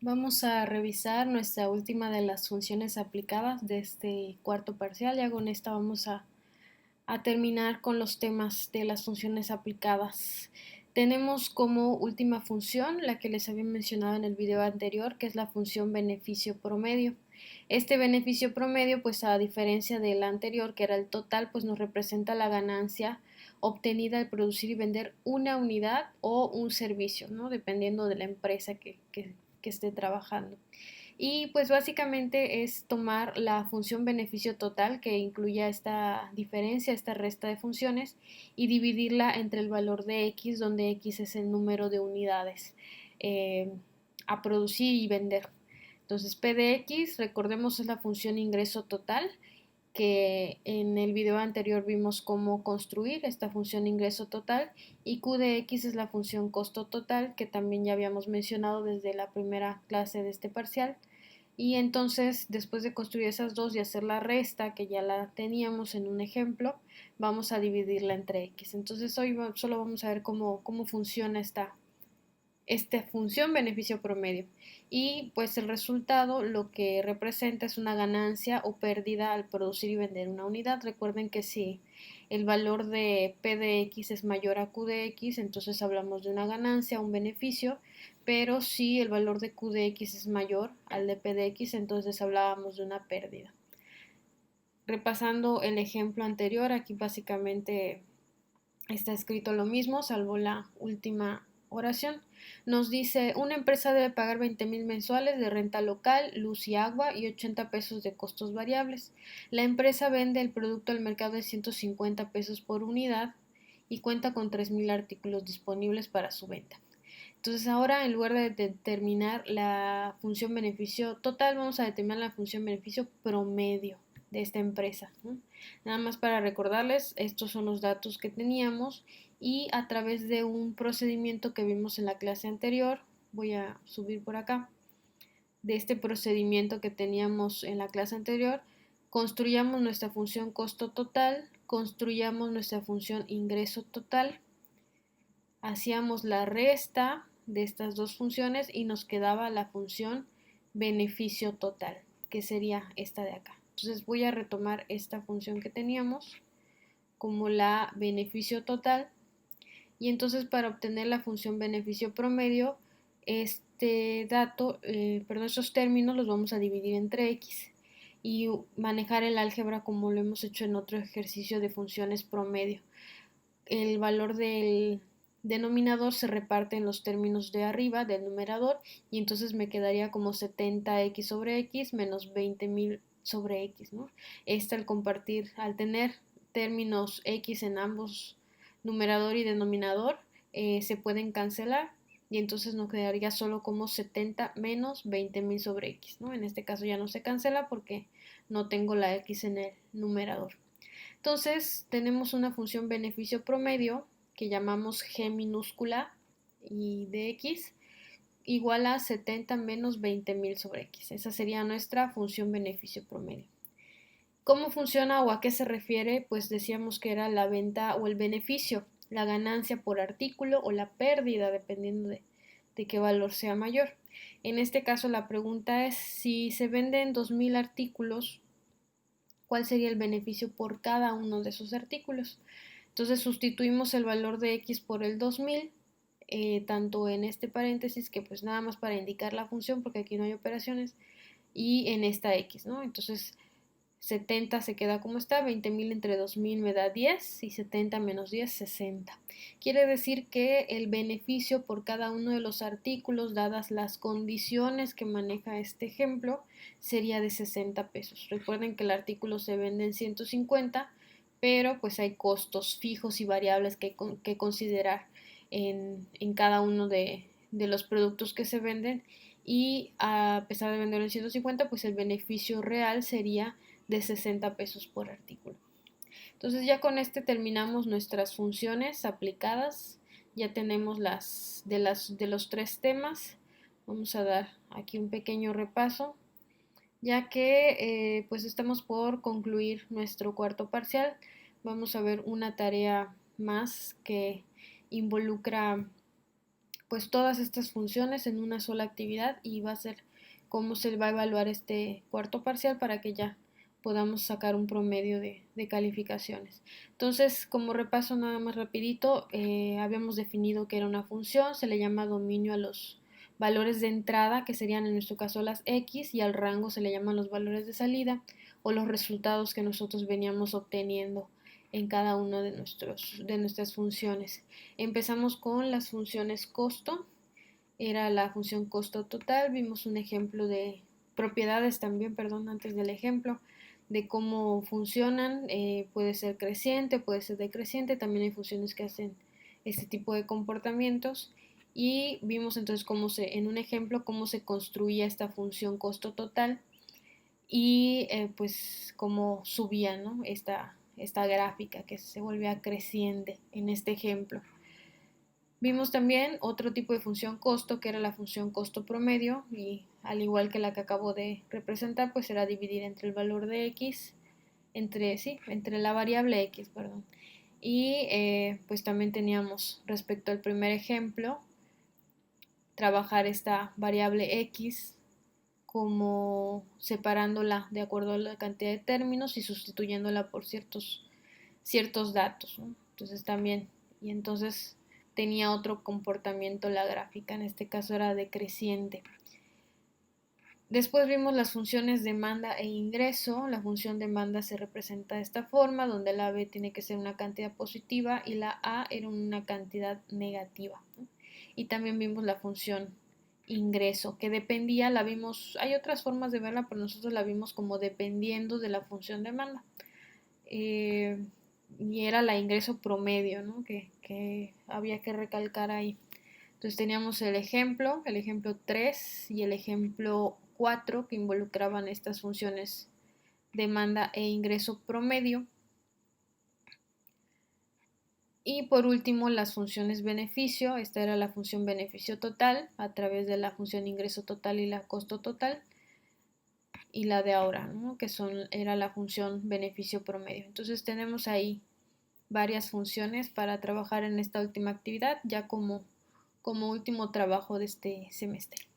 Vamos a revisar nuestra última de las funciones aplicadas de este cuarto parcial. Ya con esta vamos a terminar con los temas de las funciones aplicadas. Tenemos como última función la que les había mencionado en el video anterior, que es la función beneficio promedio. Este beneficio promedio, pues a diferencia del anterior, que era el total, pues nos representa la ganancia obtenida al producir y vender una unidad o un servicio, ¿no? Dependiendo de la empresa que esté trabajando. Y pues básicamente es tomar la función beneficio total que incluya esta diferencia, esta resta de funciones y dividirla entre el valor de x, donde x es el número de unidades eh, a producir y vender. Entonces P de X, recordemos, es la función ingreso total, que en el video anterior vimos cómo construir esta función ingreso total, y Q de X es la función costo total, que también ya habíamos mencionado desde la primera clase de este parcial. Y entonces, después de construir esas dos y hacer la resta, que ya la teníamos en un ejemplo, vamos a dividirla entre X. Entonces hoy solo vamos a ver cómo funciona esta función beneficio promedio, y pues el resultado lo que representa es una ganancia o pérdida al producir y vender una unidad. Recuerden que si el valor de P de X es mayor a Q de X, entonces hablamos de una ganancia, un beneficio, pero si el valor de Q de X es mayor al de P de X, entonces hablábamos de una pérdida. Repasando el ejemplo anterior, aquí básicamente está escrito lo mismo, salvo la última oración. Nos dice, una empresa debe pagar 20,000 mensuales de renta local, luz y agua y 80 pesos de costos variables. La empresa vende el producto al mercado de 150 pesos por unidad y cuenta con 3,000 artículos disponibles para su venta. Entonces ahora, en lugar de determinar la función beneficio total, vamos a determinar la función beneficio promedio de esta empresa, ¿no? Nada más para recordarles, estos son los datos que teníamos, y a través de un procedimiento que vimos en la clase anterior, voy a subir por acá, de este procedimiento que teníamos en la clase anterior, construyamos nuestra función costo total, construyamos nuestra función ingreso total, hacíamos la resta de estas dos funciones y nos quedaba la función beneficio total, que sería esta de acá. Entonces voy a retomar esta función que teníamos como la beneficio total, y entonces para obtener la función beneficio promedio, estos términos los vamos a dividir entre x y manejar el álgebra como lo hemos hecho en otro ejercicio de funciones promedio. El valor del denominador se reparte en los términos de arriba del numerador, y entonces me quedaría como 70x sobre x menos 20,000 sobre x, ¿no? Al tener términos x en ambos numerador y denominador, se pueden cancelar, y entonces nos quedaría solo como 70 menos 20,000 sobre x, ¿no? En este caso ya no se cancela porque no tengo la x en el numerador. Entonces tenemos una función beneficio promedio que llamamos G minúscula y de x igual a 70 menos 20,000 sobre x. Esa sería nuestra función beneficio promedio. ¿Cómo funciona o a qué se refiere? Pues decíamos que era la venta o el beneficio, la ganancia por artículo o la pérdida, dependiendo de qué valor sea mayor. En este caso la pregunta es, si se venden 2,000 artículos, ¿cuál sería el beneficio por cada uno de esos artículos? Entonces sustituimos el valor de x por el 2,000, tanto en este paréntesis, que pues nada más para indicar la función porque aquí no hay operaciones, y en esta x, ¿no? Entonces 70 se queda como está, 20,000 entre 2,000 me da 10, y 70 menos 10, 60. Quiere decir que el beneficio por cada uno de los artículos, dadas las condiciones que maneja este ejemplo, sería de 60 pesos. Recuerden que el artículo se vende en 150, pero pues hay costos fijos y variables que considerar en cada uno de los productos que se venden, y a pesar de vender en 150, pues el beneficio real sería de 60 pesos por artículo. Entonces ya con este terminamos nuestras funciones aplicadas. Ya tenemos de los tres temas. Vamos a dar aquí un pequeño repaso, ya que pues estamos por concluir nuestro cuarto parcial. Vamos a ver una tarea más que involucra pues todas estas funciones en una sola actividad y va a ser cómo se va a evaluar este cuarto parcial para que ya podamos sacar un promedio de calificaciones. Entonces, como repaso nada más rapidito, habíamos definido que era una función, se le llama dominio a los valores de entrada, que serían en nuestro caso las X, y al rango se le llaman los valores de salida o los resultados que nosotros veníamos obteniendo en cada una de nuestras funciones. Empezamos con las funciones costo, era la función costo total, vimos un ejemplo de propiedades también, perdón, antes del ejemplo, de cómo funcionan, puede ser creciente, puede ser decreciente, también hay funciones que hacen este tipo de comportamientos y vimos entonces en un ejemplo cómo se construía esta función costo total y pues cómo subía, ¿no? esta gráfica que se volvía creciente en este ejemplo. Vimos también otro tipo de función costo, que era la función costo promedio, y al igual que la que acabo de representar, pues era dividir entre el valor de x, entre la variable x, perdón. Y pues también teníamos respecto al primer ejemplo, trabajar esta variable x como separándola de acuerdo a la cantidad de términos y sustituyéndola por ciertos datos, ¿no? Entonces también, y entonces tenía otro comportamiento la gráfica, en este caso era decreciente. Después vimos las funciones demanda e ingreso. La función demanda se representa de esta forma, donde la B tiene que ser una cantidad positiva y la A era una cantidad negativa, ¿no? Y también vimos la función ingreso, que dependía, la vimos, hay otras formas de verla, pero nosotros la vimos como dependiendo de la función demanda. Y era la ingreso promedio, ¿no? que había que recalcar ahí. Entonces teníamos el ejemplo 3 y el ejemplo 4 que involucraban estas funciones demanda e ingreso promedio. Y por último las funciones beneficio, esta era la función beneficio total a través de la función ingreso total y la costo total. Y la de ahora, ¿no? Era la función beneficio promedio. Entonces tenemos ahí varias funciones para trabajar en esta última actividad ya como último trabajo de este semestre.